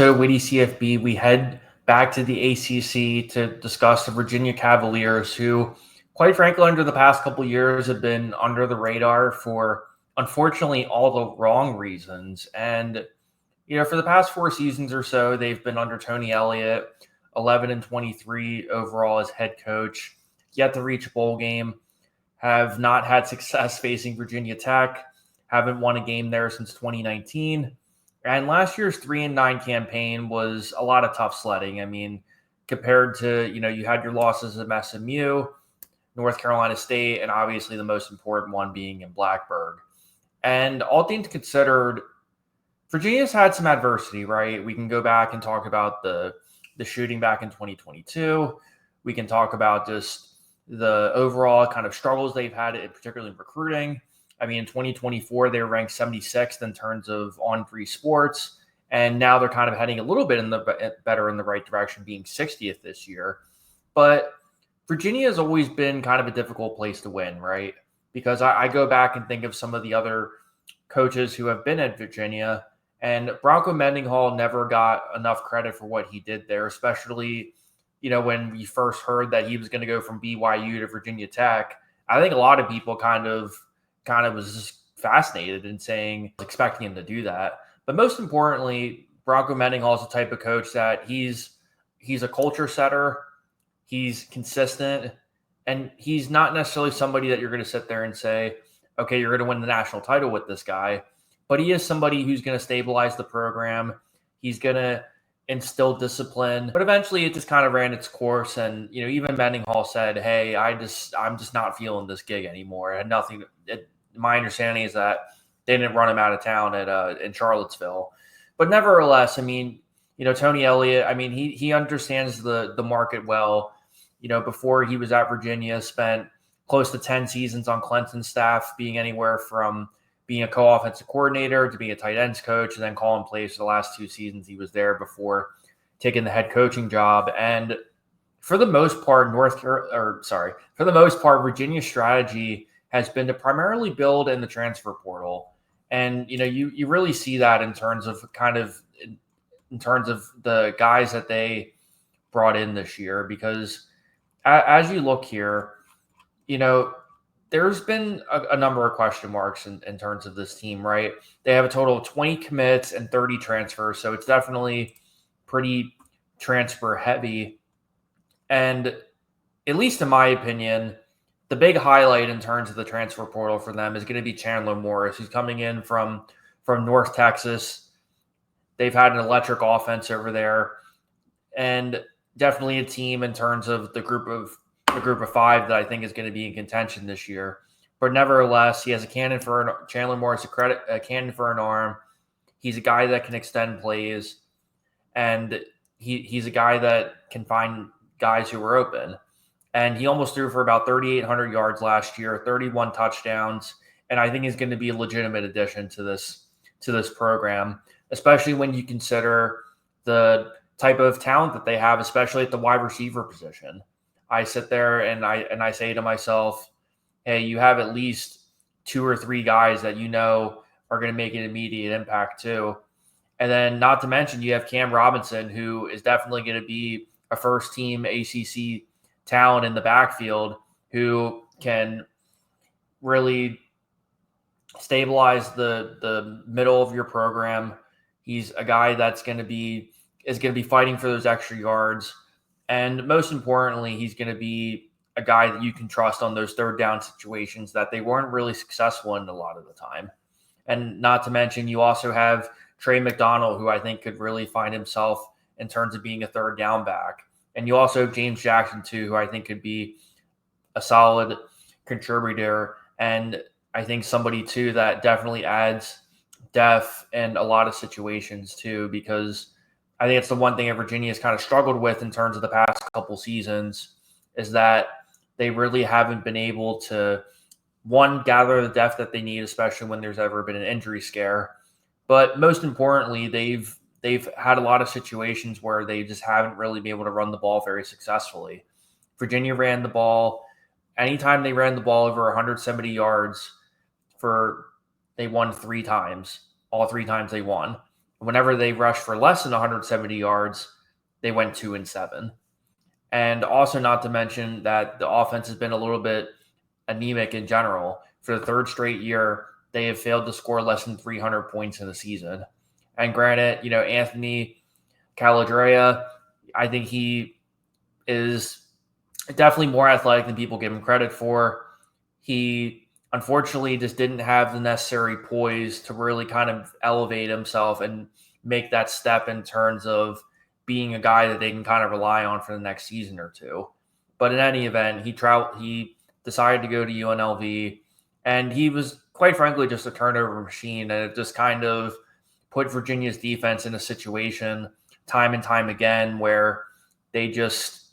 So, Witty CFB, we head back to the ACC to discuss the Virginia Cavaliers, who, quite frankly, under the past couple of years have been under the radar for, unfortunately, all the wrong reasons. And, for the past 4 seasons or so, they've been under Tony Elliott, 11-23 overall as head coach, yet to reach a bowl game, have not had success facing Virginia Tech, haven't won a game there since 2019. And last year's 3-9 campaign was a lot of tough sledding. I mean, compared to, you had your losses at SMU, North Carolina State, and obviously the most important one being in Blacksburg. And all things considered, Virginia's had some adversity, right? We can go back and talk about the shooting back in 2022. We can talk about just the overall kind of struggles they've had, particularly in recruiting. I mean, in 2024, they were ranked 76th in terms of on-3 sports, and now they're kind of heading a little bit better in the right direction, being 60th this year. But Virginia has always been kind of a difficult place to win, right? Because I go back and think of some of the other coaches who have been at Virginia, and Bronco Mendenhall never got enough credit for what he did there, especially, when we first heard that he was going to go from BYU to Virginia Tech. I think a lot of people kind of was just fascinated and expecting him to do that. But most importantly, Bronco Mendenhall is the type of coach that he's a culture setter. He's consistent, and he's not necessarily somebody that you're going to sit there and say, okay, you're going to win the national title with this guy. But he is somebody who's going to stabilize the program. He's going to instill discipline. But eventually it just kind of ran its course. And, even Mendenhall said, hey, I'm just not feeling this gig anymore. It had nothing. My understanding is that they didn't run him out of town in Charlottesville. But nevertheless, I mean, Tony Elliott, I mean, he understands the market well. Before he was at Virginia, spent close to 10 seasons on Clemson's staff, being anywhere from being a co-offensive coordinator to being a tight ends coach, and then calling plays for the last 2 seasons he was there before taking the head coaching job. And for the most part, Virginia's strategy has been to primarily build in the transfer portal. And, you really see that in terms of the guys that they brought in this year, because as you look here, there's been a number of question marks in terms of this team, right? They have a total of 20 commits and 30 transfers, so it's definitely pretty transfer heavy. And at least in my opinion, the big highlight in terms of the transfer portal for them is going to be Chandler Morris, who's coming in from North Texas. They've had an electric offense over there, and definitely a team in terms of the group of 5 that I think is going to be in contention this year. But nevertheless, he has Chandler Morris, a cannon for an arm. He's a guy that can extend plays, and he's a guy that can find guys who are open. And he almost threw for about 3,800 yards last year, 31 touchdowns, and I think he's going to be a legitimate addition to this program, especially when you consider the type of talent that they have, especially at the wide receiver position. I sit there and I say to myself, hey, you have at least 2 or 3 guys that are going to make an immediate impact too. And then not to mention you have Cam Robinson, who is definitely going to be a first-team ACC talent in the backfield who can really stabilize the middle of your program. He's a guy that's going to be fighting for those extra yards. And most importantly, he's going to be a guy that you can trust on those third down situations that they weren't really successful in a lot of the time. And not to mention, you also have Trey McDonald, who I think could really find himself in terms of being a third down back. And you also have James Jackson, too, who I think could be a solid contributor. And I think somebody, too, that definitely adds depth in a lot of situations, too, because I think it's the one thing that Virginia has kind of struggled with in terms of the past couple seasons is that they really haven't been able to, one, gather the depth that they need, especially when there's ever been an injury scare. But most importantly, they've had a lot of situations where they just haven't really been able to run the ball very successfully. Virginia ran the ball. Anytime they ran the ball over 170 yards, they won 3 times. All 3 times they won. Whenever they rushed for less than 170 yards, they went 2-7. And also, not to mention that the offense has been a little bit anemic in general. For the third straight year, they have failed to score less than 300 points in the season. And granted, Anthony Calladrea, I think he is definitely more athletic than people give him credit for. He unfortunately just didn't have the necessary poise to really kind of elevate himself and make that step in terms of being a guy that they can kind of rely on for the next season or two. But in any event, he decided to go to UNLV, and he was, quite frankly, just a turnover machine, and it just kind of put Virginia's defense in a situation time and time again where they just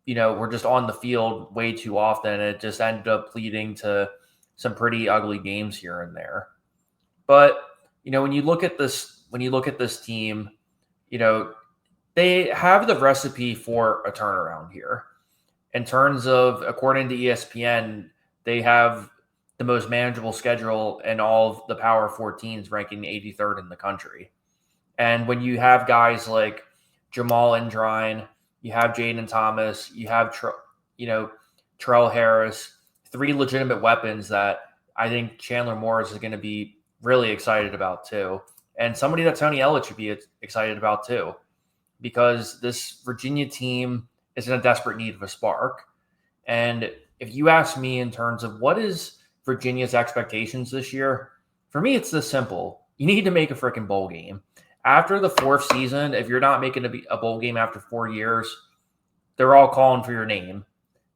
were just on the field way too often. It just ended up leading to some pretty ugly games here and there. But, when you look at this team, they have the recipe for a turnaround here. In terms of, according to ESPN, they have the most manageable schedule in all of the Power 14s, ranking 83rd in the country. And when you have guys like Jamal Indrine, you have Jaden Thomas, you have Terrell Harris, three legitimate weapons that I think Chandler Morris is going to be really excited about too. And somebody that Tony Elliott should be excited about too, because this Virginia team is in a desperate need of a spark. And if you ask me in terms of what is Virginia's expectations this year, for me, it's this simple. You need to make a freaking bowl game. After the fourth season, if you're not making a bowl game after 4 years, they're all calling for your name.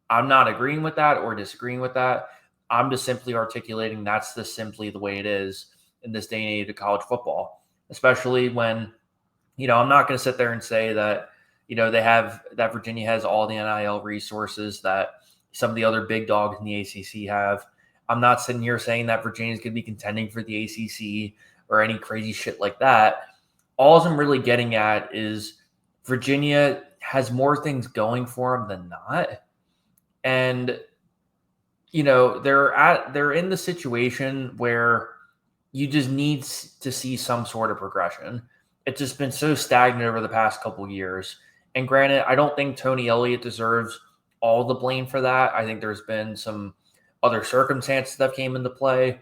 I'm not agreeing with that or disagreeing with that. I'm just simply articulating that's just simply the way it is in this day and age of college football, especially when, I'm not going to sit there and say that, that Virginia has all the NIL resources that some of the other big dogs in the ACC have. I'm not sitting here saying that Virginia's going to be contending for the ACC or any crazy shit like that. All I'm really getting at is Virginia has more things going for them than not. And, they're in the situation where you just need to see some sort of progression. It's just been so stagnant over the past couple of years. And granted, I don't think Tony Elliott deserves all the blame for that. I think there's been some other circumstances that came into play.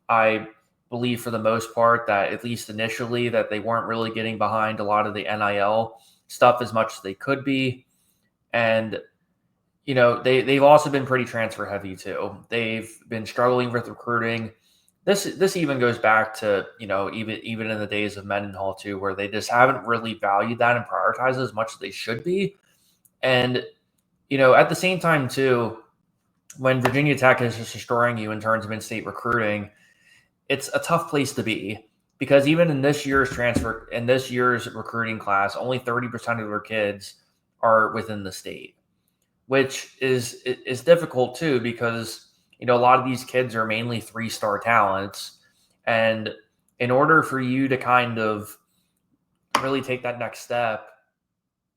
I believe for the most part that, at least initially, that they weren't really getting behind a lot of the NIL stuff as much as they could be. And, they've also been pretty transfer heavy too. They've been struggling with recruiting. This even goes back to, even in the days of Mendenhall too, where they just haven't really valued that and prioritized as much as they should be. And, at the same time too, when Virginia Tech is just destroying you in terms of in-state recruiting, it's a tough place to be, because even in this year's recruiting class, only 30% of their kids are within the state, which is difficult too, because, a lot of these kids are mainly 3-star talents. And in order for you to kind of really take that next step,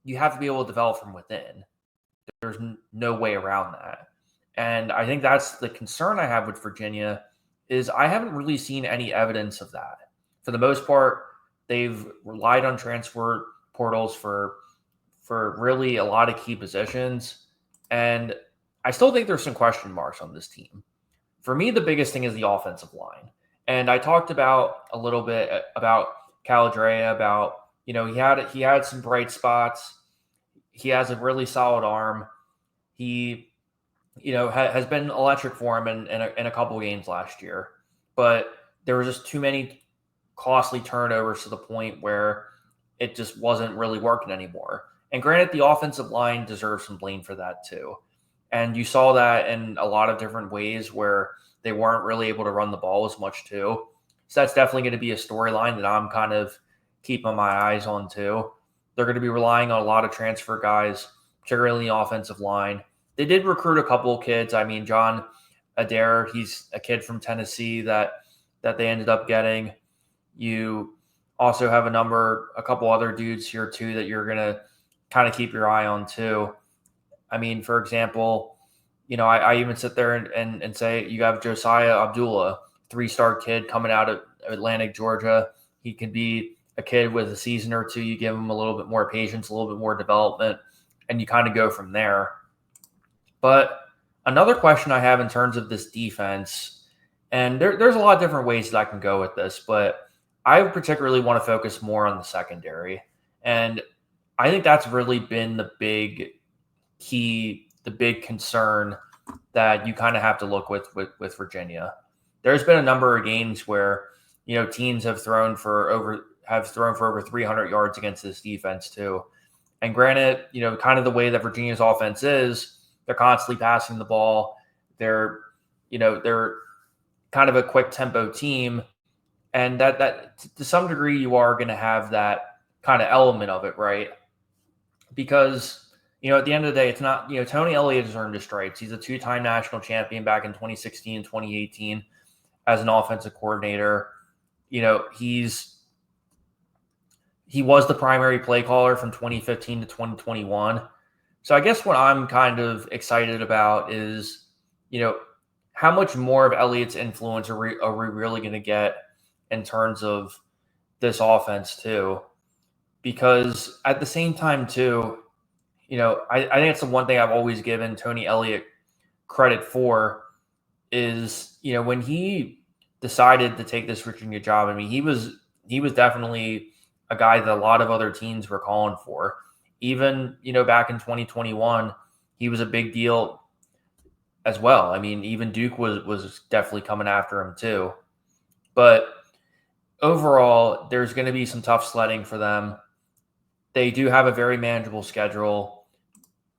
you have to be able to develop from within. There's no way around that. And I think that's the concern I have with Virginia, is I haven't really seen any evidence of that. For the most part, they've relied on transfer portals for really a lot of key positions. And I still think there's some question marks on this team. For me, the biggest thing is the offensive line. And I talked about a little bit about Calladrea, about, he had some bright spots. He has a really solid arm. He, has been electric for him in a couple of games last year. But there were just too many costly turnovers to the point where it just wasn't really working anymore. And granted, the offensive line deserves some blame for that too. And you saw that in a lot of different ways where they weren't really able to run the ball as much too. So that's definitely going to be a storyline that I'm kind of keeping my eyes on too. They're going to be relying on a lot of transfer guys, particularly in the offensive line. They did recruit a couple of kids. I mean, John Adair, he's a kid from Tennessee that they ended up getting. You also have a couple other dudes here too that you're going to kind of keep your eye on too. I mean, for example, I even sit there and say you have Josiah Abdullah, 3-star kid coming out of Atlantic, Georgia. He could be a kid with a season or two, you give him a little bit more patience, a little bit more development, and you kind of go from there. But another question I have in terms of this defense, and there's a lot of different ways that I can go with this, but I particularly want to focus more on the secondary. And I think that's really been the big key, the big concern that you kind of have to look with Virginia. There's been a number of games where, teams have thrown for over 300 yards against this defense too. And granted, kind of the way that Virginia's offense is, they're constantly passing the ball. They're kind of a quick tempo team. And that to some degree, you are going to have that kind of element of it, right? Because, at the end of the day, it's not, Tony Elliott has earned his stripes. He's a two-time national champion back in 2016 and 2018 as an offensive coordinator. He was the primary play caller from 2015 to 2021. So I guess what I'm kind of excited about is, how much more of Elliott's influence are we really going to get in terms of this offense too? Because at the same time too, I think it's the one thing I've always given Tony Elliott credit for is, when he decided to take this Virginia job, I mean, he was definitely a guy that a lot of other teams were calling for. Even, back in 2021, he was a big deal as well. I mean, even Duke was definitely coming after him too. But overall, there's going to be some tough sledding for them. They do have a very manageable schedule,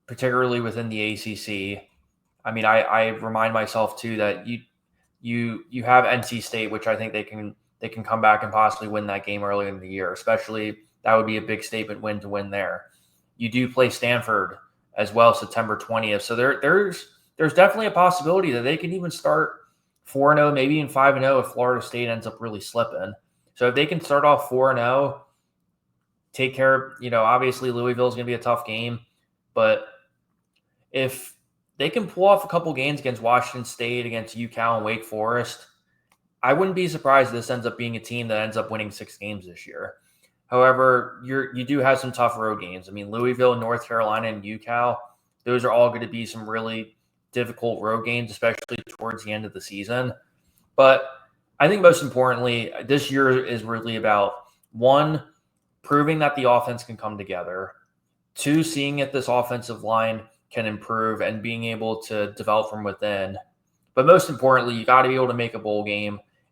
particularly within the ACC. I mean, I remind myself too that you have NC State, which I think they can come back and possibly win that game early in the year. Especially that would be a big statement win to win there. You do play Stanford as well, September 20th. So there's definitely a possibility that they can even start 4-0, maybe even 5-0 if Florida State ends up really slipping. So if they can start off 4-0, take care of, obviously Louisville is going to be a tough game, but if they can pull off a couple games against Washington State, against UCal and Wake Forest, I wouldn't be surprised if this ends up being a team that ends up winning 6 games this year. However, you do have some tough road games. I mean, Louisville, North Carolina, and UCal, those are all going to be some really difficult road games, especially towards the end of the season. But I think most importantly, this year is really about, 1, proving that the offense can come together, 2, seeing if this offensive line can improve and being able to develop from within. But most importantly, you got to be able to make a bowl game.